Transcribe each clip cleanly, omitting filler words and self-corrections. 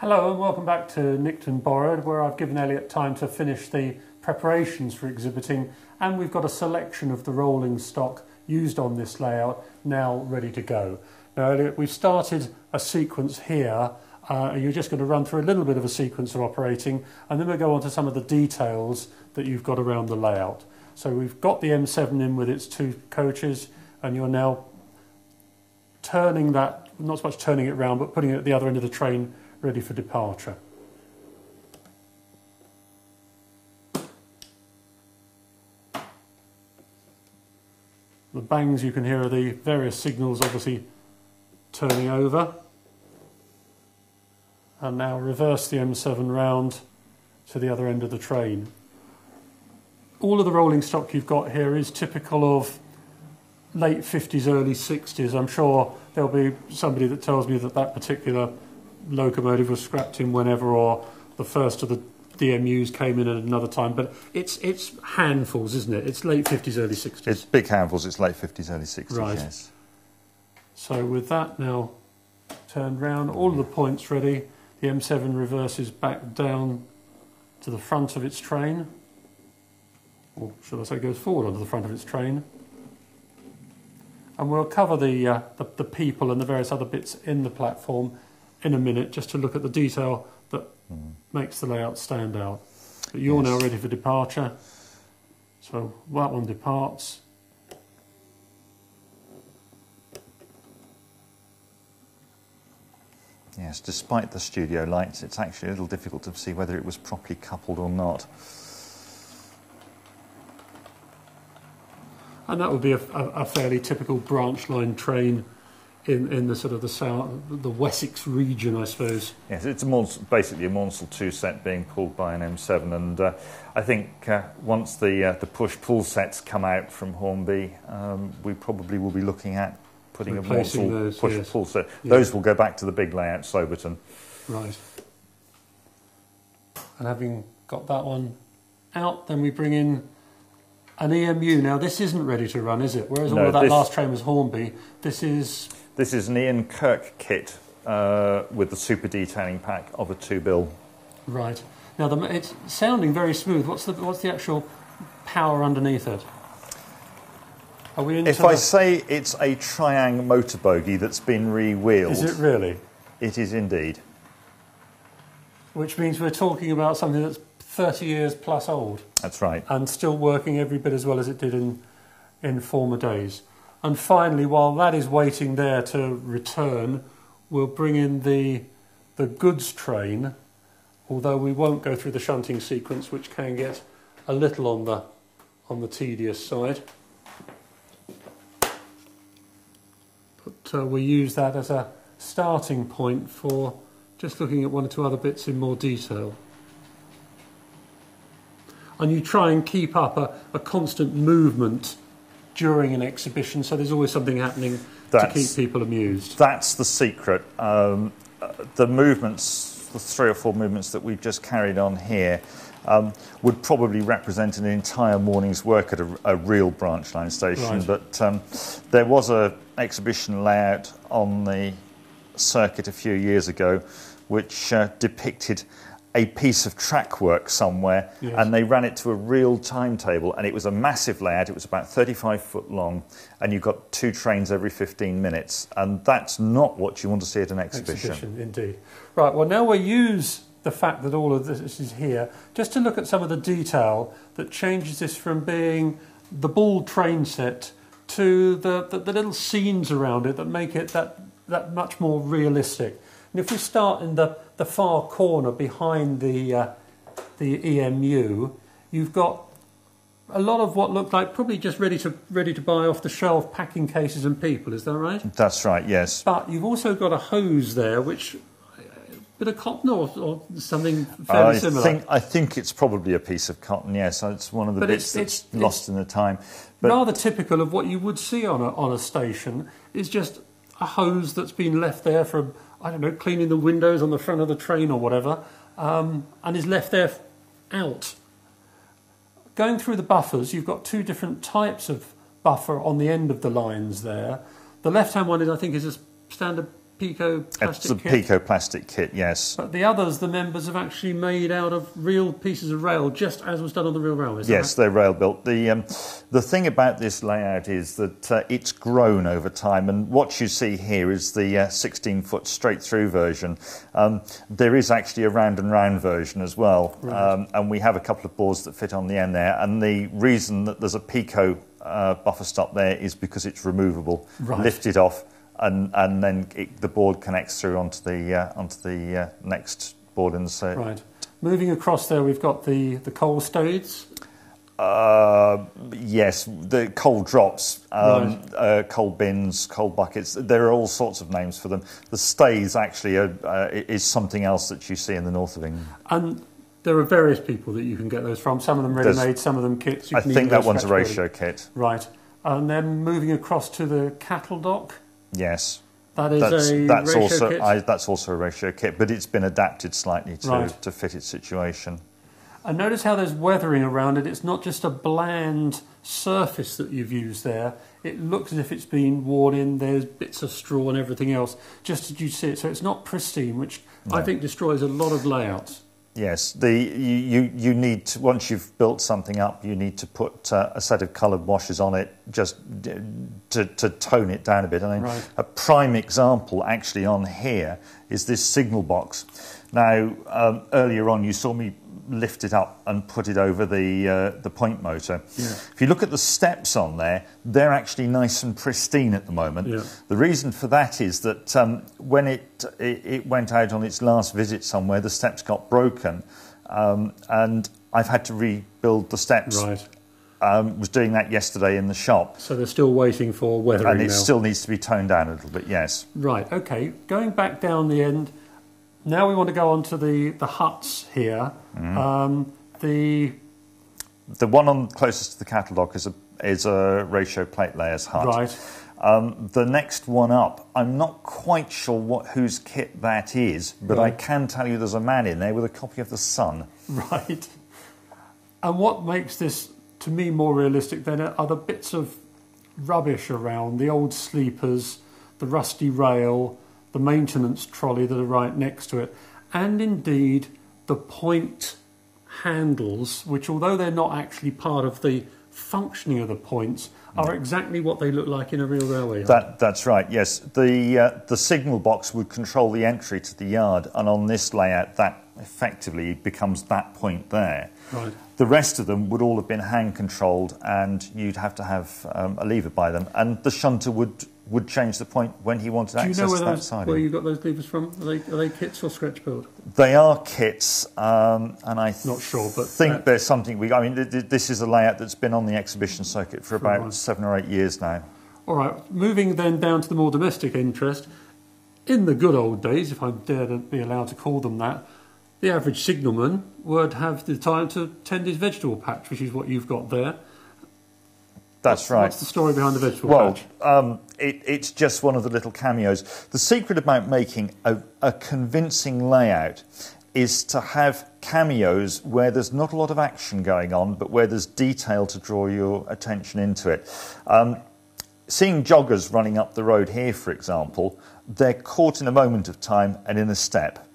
Hello and welcome back to Nictun Borrud, where I've given Elliot time to finish the preparations for exhibiting, and we've got a selection of the rolling stock used on this layout now ready to go. Now Elliot, we've started a sequence here. You're just going to run through a little bit of a sequence of operating, and then we'll go on to some of the details that you've got around the layout. So we've got the M7 in with its two coaches, and you're now turning that, not so much turning it round, but putting it at the other end of the train ready for departure. The bangs you can hear are the various signals obviously turning over. And now reverse the M7 round to the other end of the train. All of the rolling stock you've got here is typical of late 50s, early 60s. I'm sure there'll be somebody that tells me that that particular locomotive was scrapped in whenever, or the first of the DMUs came in at another time, but it's handfuls, isn't it? It's late 50s, early 60s. It's big handfuls, it's late 50s, early 60s, right. Yes. So with that now turned round, all of the points ready, the M7 reverses back down to the front of its train, or should I say goes forward onto the front of its train. And we'll cover the people and the various other bits in the platform in a minute, just to look at the detail that makes the layout stand out. But you're now ready for departure. So that one departs. Yes, despite the studio lights, it's actually a little difficult to see whether it was properly coupled or not. And that would be a fairly typical branch line train in the sort of the south, the Wessex region, I suppose. Yes, it's basically a Monsell 2 set being pulled by an M7, and I think once the push-pull sets come out from Hornby, we probably will be looking at putting replacing a Monsell push-pull set. Yeah. Those will go back to the big layout, Soberton. Right. And having got that one out, then we bring in an EMU. Now this isn't ready to run, is it? Whereas all of that last train was Hornby, this is an Ian Kirk kit with the super detailing pack of a 2-bill. Right. Now it's sounding very smooth. What's the actual power underneath it? Are we into if I say it's a Triang motor bogie that's been re-wheeled. Is it really? It is indeed. Which means we're talking about something that's 30 years plus old. That's right. And still working every bit as well as it did in former days. And finally, while that is waiting there to return, we'll bring in the goods train, although we won't go through the shunting sequence, which can get a little on the tedious side. But we use that as a starting point for just looking at one or two other bits in more detail. And you try and keep up a constant movement during an exhibition, so there's always something happening to keep people amused. That's the secret. The movements, the 3 or 4 movements that we've just carried on here, would probably represent an entire morning's work at a real branch line station. Right. But there was an exhibition layout on the circuit a few years ago which depicted a piece of track work somewhere, yes. And they ran it to a real timetable, and it was a massive layout. It was about 35 foot long, and you got 2 trains every 15 minutes, and that's not what you want to see at an exhibition. Indeed. Right, well now we'll use the fact that all of this is here just to look at some of the detail that changes this from being the bald train set to the little scenes around it that make it that much more realistic. And if we start in the far corner behind the EMU, you've got a lot of what look like probably just ready to buy off the shelf packing cases and people. Is that right? That's right. Yes. But you've also got a hose there, which bit of cotton or something fairly similar. I think it's probably a piece of cotton. Yes, it's one of the bits that's lost in the time. But rather typical of what you would see on a station is just a hose that's been left there for, I don't know, cleaning the windows on the front of the train or whatever, and is left there out. Going through the buffers, you've got 2 different types of buffer on the end of the lines there. The left-hand one is, I think, is a standard Pico plastic kit? It's a Pico plastic kit, yes. But the others, the members have actually made out of real pieces of rail, just as was done on the real rail, is that yes, right? They're rail built. The thing about this layout is that it's grown over time, and what you see here is the 16-foot straight-through version. There is actually a round and round version as well, right. And we have a couple of boards that fit on the end there, and the reason that there's a Pico buffer stop there is because it's removable, right. Lifted off, and then the board connects through onto the next board in the set. Right. Moving across there, we've got the coal staves. Yes, the coal drops, right. Coal bins, coal buckets. There are all sorts of names for them. The stays actually is something else that you see in the north of England. And there are various people that you can get those from. Some of them ready-made, some of them kits. I think that one's a ratio kit. Right. And then moving across to the cattle dock. Yes. That's also kit? That's also a ratio kit, but it's been adapted slightly to fit its situation. And notice how there's weathering around it. It's not just a bland surface that you've used there. It looks as if it's been worn in. There's bits of straw and everything else, just as you see it. So it's not pristine, which I think destroys a lot of layouts. Yes, you need to, once you've built something up, you need to put a set of coloured washes on it just to tone it down a bit. I mean, right. A prime example actually on here is this signal box. Now, earlier on you saw me lift it up and put it over the point motor. Yeah. If you look at the steps on there, they're actually nice and pristine at the moment. Yeah. The reason for that is that when it went out on its last visit somewhere, the steps got broken, and I've had to rebuild the steps. Right. Was doing that yesterday in the shop. So they're still waiting for weathering and it now. Still needs to be toned down a little bit, yes. Right, okay. Going back down the end, now we want to go on to the huts here. Mm. The one on closest to the cattle dock is a ratio plate layers hut. Right. The next one up, I'm not quite sure whose kit that is, but right. I can tell you there's a man in there with a copy of The Sun. Right. And what makes this, to me, more realistic then are the bits of rubbish around, the old sleepers, the rusty rail, the maintenance trolley that are right next to it, and indeed the point handles, which although they're not actually part of the functioning of the points, are exactly what they look like in a real railway yard. That's right, yes. The signal box would control the entry to the yard, and on this layout that effectively becomes that point there. Right. The rest of them would all have been hand controlled, and you'd have to have a lever by them, and the shunter would change the point when he wanted access to that siding. Where you got those levers from? Are they kits or scratch build? They are kits, and I not sure, but think there's something this is a layout that's been on the exhibition circuit for about 7 or 8 years now. All right, moving then down to the more domestic interest. In the good old days, if I dare to be allowed to call them that, the average signalman would have the time to tend his vegetable patch, which is what you've got there. That's right. What's the story behind the vegetable patch? It's just one of the little cameos. The secret about making a convincing layout is to have cameos where there's not a lot of action going on, but where there's detail to draw your attention into it. Seeing joggers running up the road here, for example, they're caught in a moment of time and in a step.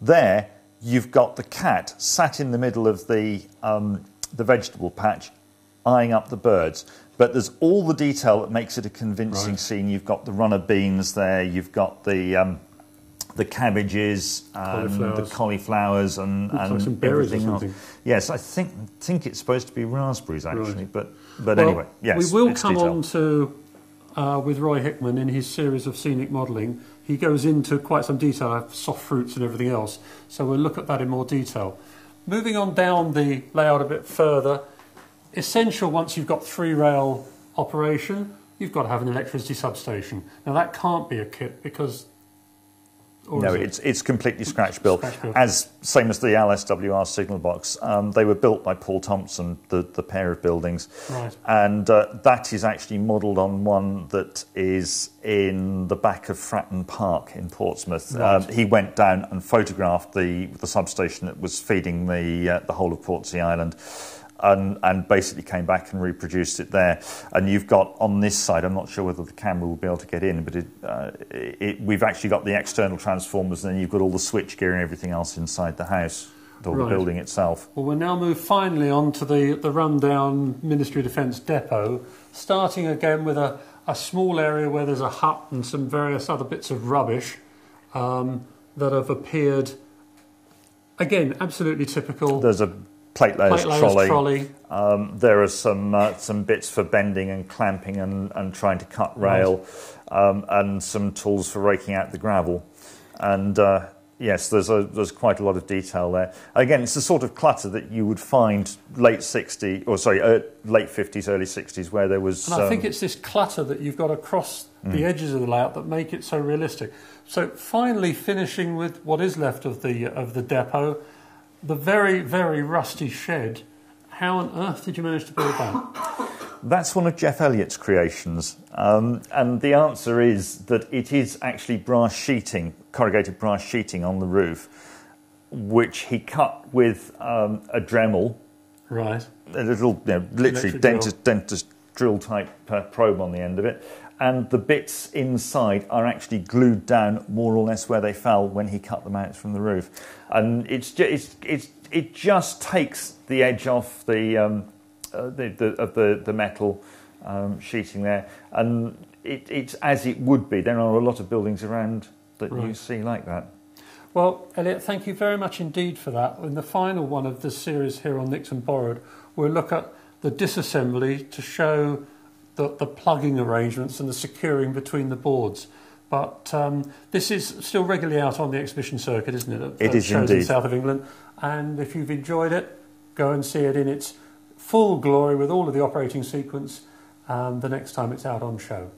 There, you've got the cat sat in the middle of the vegetable patch, eyeing up the birds. But there's all the detail that makes it a convincing scene. You've got the runner beans there, you've got the cabbages, the cauliflowers, and like some berries everything or something. else. Yes, I think it's supposed to be raspberries actually, but anyway, yes. We will come on to with Roy Hickman in his series of scenic modelling. He goes into quite some detail of soft fruits and everything else, so we'll look at that in more detail. Moving on down the layout a bit further, essential once you've got 3-rail operation, you've got to have an electricity substation. Now that can't be a kit because... No, it's completely scratch built. Same as the LSWR signal box. They were built by Paul Thompson, the pair of buildings. Right. And that is actually modelled on one that is in the back of Fratton Park in Portsmouth. Right. He went down and photographed the substation that was feeding the whole of Portsea Island. and basically came back and reproduced it there. And you've got on this side, I'm not sure whether the camera will be able to get in, but we've actually got the external transformers, and then you've got all the switch gear and everything else inside the house, or the building itself. Well, we'll now move finally on to the rundown Ministry of Defence depot, starting again with a small area where there's a hut and some various other bits of rubbish that have appeared. Again, absolutely typical. There's a plate layers trolley. There are some bits for bending and clamping and trying to cut rail, and some tools for raking out the gravel. And yes, there's quite a lot of detail there. Again, it's the sort of clutter that you would find late 50s, early 60s, where there was. And I think it's this clutter that you've got across the edges of the layout that make it so realistic. So finally, finishing with what is left of the depot. The very, very rusty shed. How on earth did you manage to build that? That's one of Jeff Elliott's creations. And the answer is that it is actually brass sheeting, corrugated brass sheeting on the roof, which he cut with a Dremel. Right. A little, literally dentist drill type probe on the end of it. And the bits inside are actually glued down more or less where they fell when he cut them out from the roof. And it just takes the edge off the metal sheeting there, and it's as it would be. There are a lot of buildings around that you see like that. Well, Elliot, thank you very much indeed for that. In the final one of this series here on Nictun Borrud, we'll look at the disassembly to show the plugging arrangements and the securing between the boards. But this is still regularly out on the exhibition circuit, isn't it? It is indeed. In the south of England. And if you've enjoyed it, go and see it in its full glory with all of the operating sequence the next time it's out on show.